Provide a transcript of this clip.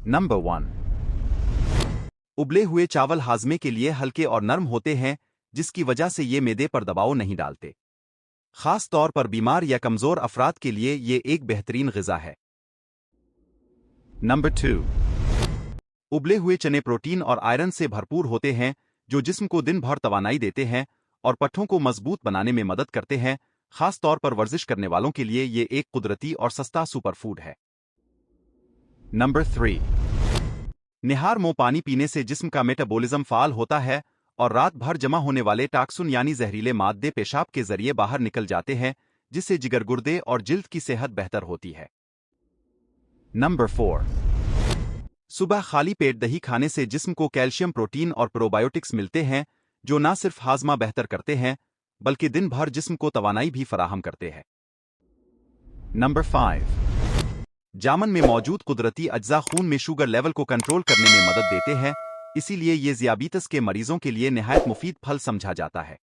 Number 1। उबले हुए चावल हाजमे के लिए हल्के और नरम होते हैं, जिसकी वजह से ये मैदे पर दबाव नहीं डालते। खास तौर पर बीमार या कमजोर अफराद के लिए ये एक बेहतरीन ग़िज़ा है। नंबर 2। उबले हुए चने प्रोटीन और आयरन से भरपूर होते हैं, जो जिस्म को दिन भर तवानाई देते हैं और पट्ठों को मजबूत बनाने में मदद करते हैं। खास तौर पर वर्जिश करने वालों के लिए ये एक कुदरती और सस्ता सुपरफूड है। नंबर 3। निहार मुंह पानी पीने से जिस्म का मेटाबॉलिज्म फाल होता है और रात भर जमा होने वाले टॉक्सिन यानी जहरीले मादे पेशाब के जरिए बाहर निकल जाते हैं, जिससे जिगर गुर्दे और जिल्द की सेहत बेहतर होती है। नंबर 4। सुबह खाली पेट दही खाने से जिस्म को कैल्शियम, प्रोटीन और प्रोबायोटिक्स मिलते हैं, जो न सिर्फ हाजमा बेहतर करते हैं बल्कि दिन भर जिस्म को तवानाई भी फराहम करते हैं। नंबर 5। जामन में मौजूद कुदरती अज्जा खून में शुगर लेवल को कंट्रोल करने में मदद देते हैं, इसीलिए ये ज़ियाबीतस के मरीजों के लिए निहायत मुफीद फल समझा जाता है।